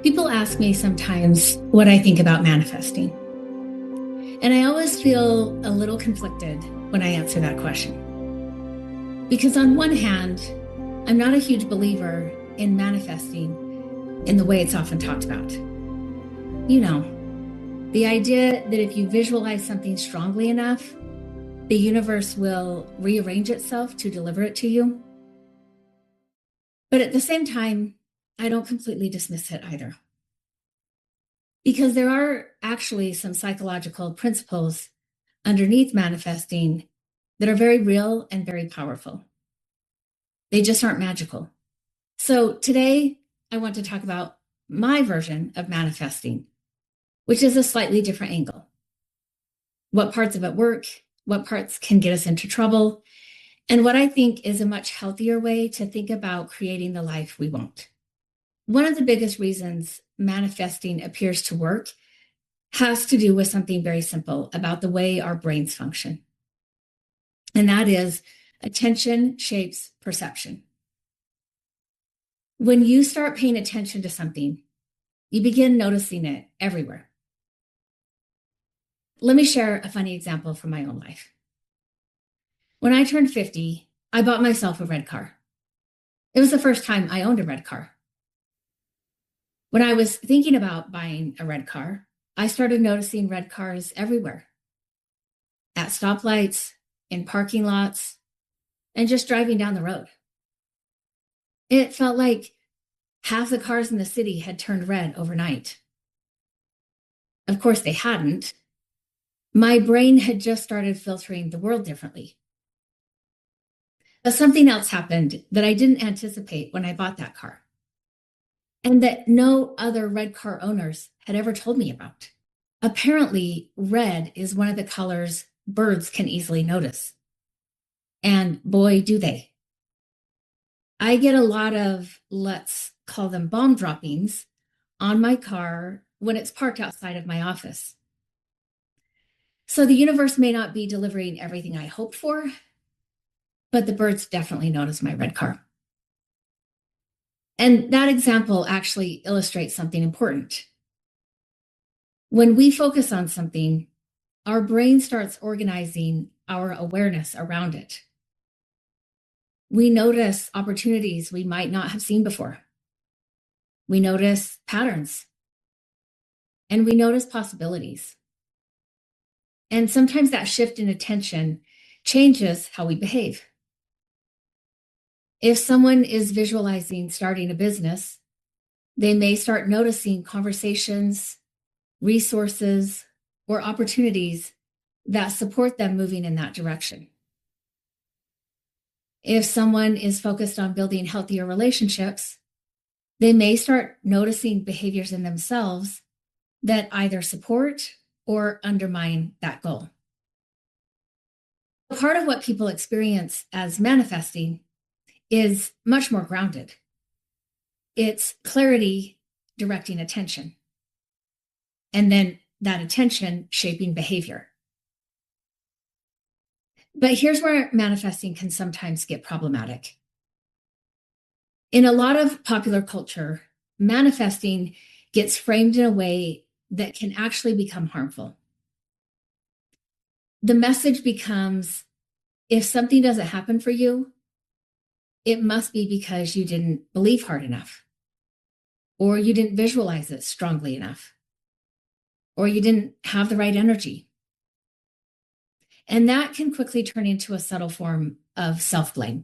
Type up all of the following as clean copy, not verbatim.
People ask me sometimes what I think about manifesting. And I always feel a little conflicted when I answer that question. Because on one hand, I'm not a huge believer in manifesting in the way it's often talked about. You know, the idea that if you visualize something strongly enough, the universe will rearrange itself to deliver it to you. But at the same time, I don't completely dismiss it either. Because there are actually some psychological principles underneath manifesting that are very real and very powerful. They just aren't magical. So today, I want to talk about my version of manifesting, which is a slightly different angle. What parts of it work, what parts can get us into trouble, and what I think is a much healthier way to think about creating the life we want. One of the biggest reasons manifesting appears to work has to do with something very simple about the way our brains function. And that is attention shapes perception. When you start paying attention to something, you begin noticing it everywhere. Let me share a funny example from my own life. When I turned 50, I bought myself a red car. It was the first time I owned a red car. When I was thinking about buying a red car, I started noticing red cars everywhere. At stoplights, in parking lots, and just driving down the road. It felt like half the cars in the city had turned red overnight. Of course, they hadn't. My brain had just started filtering the world differently. But something else happened that I didn't anticipate when I bought that car, and that no other red car owners had ever told me about. Apparently, red is one of the colors birds can easily notice. And boy, do they. I get a lot of, let's call them bomb droppings, on my car when it's parked outside of my office. So the universe may not be delivering everything I hoped for, but the birds definitely notice my red car. And that example actually illustrates something important. When we focus on something, our brain starts organizing our awareness around it. We notice opportunities we might not have seen before. We notice patterns. And we notice possibilities. And sometimes that shift in attention changes how we behave. If someone is visualizing starting a business, they may start noticing conversations, resources, or opportunities that support them moving in that direction. If someone is focused on building healthier relationships, they may start noticing behaviors in themselves that either support or undermine that goal. Part of what people experience as manifesting is much more grounded. It's clarity directing attention, and then that attention shaping behavior. But here's where manifesting can sometimes get problematic. In a lot of popular culture, manifesting gets framed in a way that can actually become harmful. The message becomes, if something doesn't happen for you, it must be because you didn't believe hard enough, or you didn't visualize it strongly enough, or you didn't have the right energy. And that can quickly turn into a subtle form of self-blame.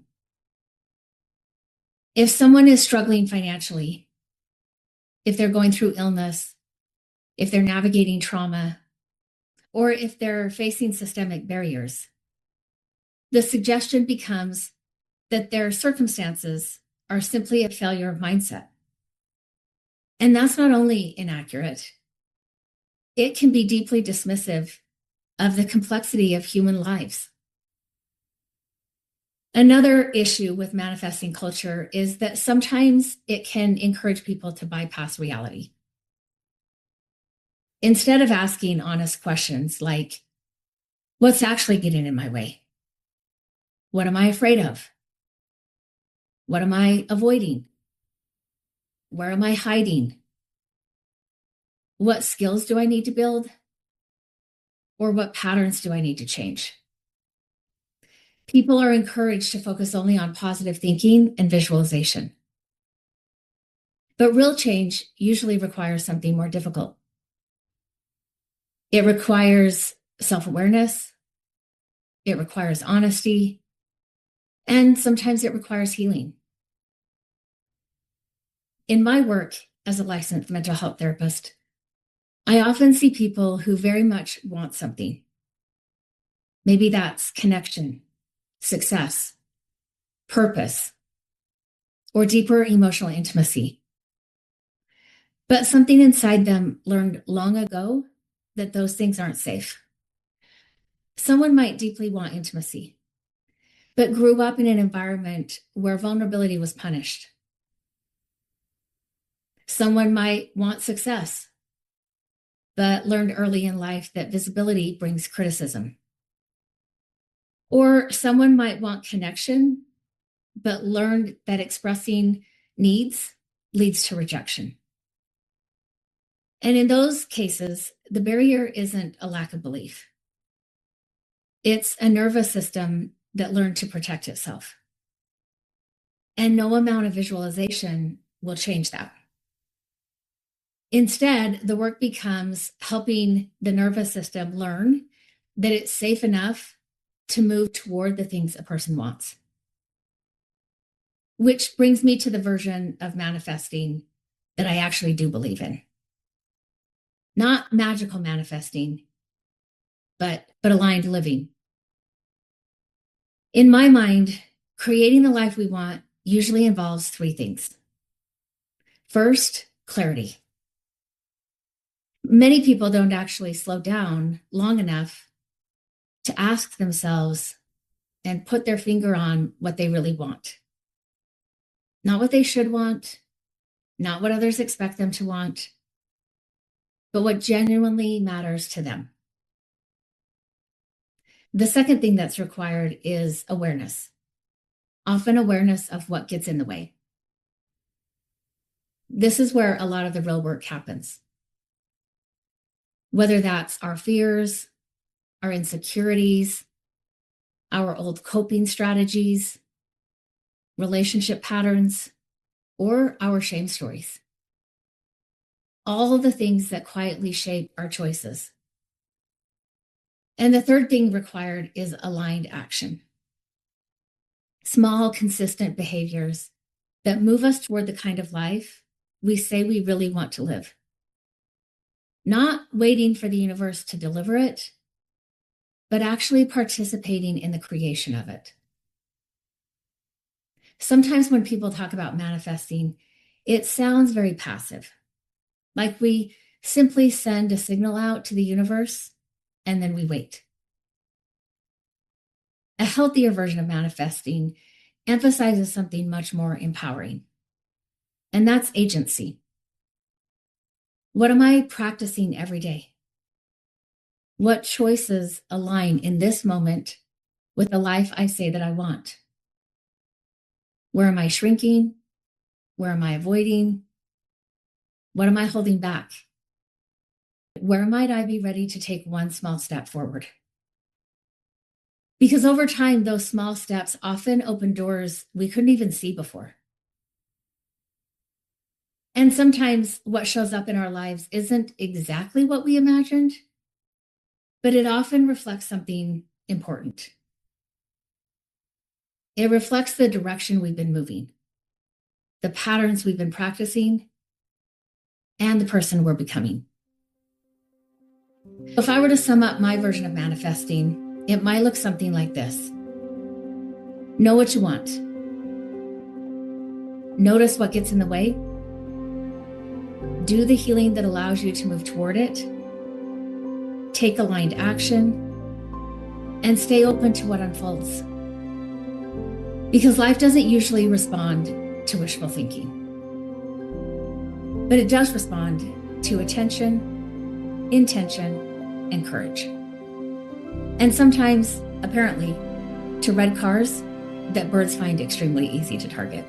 If someone is struggling financially, if they're going through illness, if they're navigating trauma, or if they're facing systemic barriers, the suggestion becomes that their circumstances are simply a failure of mindset. And that's not only inaccurate, it can be deeply dismissive of the complexity of human lives. Another issue with manifesting culture is that sometimes it can encourage people to bypass reality. Instead of asking honest questions like, what's actually getting in my way? What am I afraid of? What am I avoiding? Where am I hiding? What skills do I need to build? Or what patterns do I need to change? People are encouraged to focus only on positive thinking and visualization. But real change usually requires something more difficult. It requires self-awareness, it requires honesty, and sometimes it requires healing. In my work as a licensed mental health therapist, I often see people who very much want something. Maybe that's connection, success, purpose, or deeper emotional intimacy. But something inside them learned long ago that those things aren't safe. Someone might deeply want intimacy, but grew up in an environment where vulnerability was punished. Someone might want success, but learned early in life that visibility brings criticism. Or someone might want connection, but learned that expressing needs leads to rejection. And in those cases, the barrier isn't a lack of belief. It's a nervous system that learned to protect itself. And no amount of visualization will change that. Instead, the work becomes helping the nervous system learn that it's safe enough to move toward the things a person wants. Which brings me to the version of manifesting that I actually do believe in. Not magical manifesting, but aligned living. In my mind, creating the life we want usually involves three things. First, clarity. Many people don't actually slow down long enough to ask themselves and put their finger on what they really want. Not what they should want, not what others expect them to want, but what genuinely matters to them. The second thing that's required is awareness, often awareness of what gets in the way. This is where a lot of the real work happens. Whether that's our fears, our insecurities, our old coping strategies, relationship patterns, or our shame stories. All of the things that quietly shape our choices. And the third thing required is aligned action. Small, consistent behaviors that move us toward the kind of life we say we really want to live. Not waiting for the universe to deliver it, but actually participating in the creation of it. Sometimes when people talk about manifesting, it sounds very passive, like we simply send a signal out to the universe and then we wait. A healthier version of manifesting emphasizes something much more empowering, and that's agency. What am I practicing every day? What choices align in this moment with the life I say that I want? Where am I shrinking? Where am I avoiding? What am I holding back? Where might I be ready to take one small step forward? Because over time, those small steps often open doors we couldn't even see before. And sometimes what shows up in our lives isn't exactly what we imagined, but it often reflects something important. It reflects the direction we've been moving, the patterns we've been practicing, and the person we're becoming. If I were to sum up my version of manifesting, it might look something like this. Know what you want. Notice what gets in the way. Do the healing that allows you to move toward it. Take aligned action. And stay open to what unfolds. Because life doesn't usually respond to wishful thinking. But it does respond to attention, intention, and courage. And sometimes, apparently, to red cars that birds find extremely easy to target.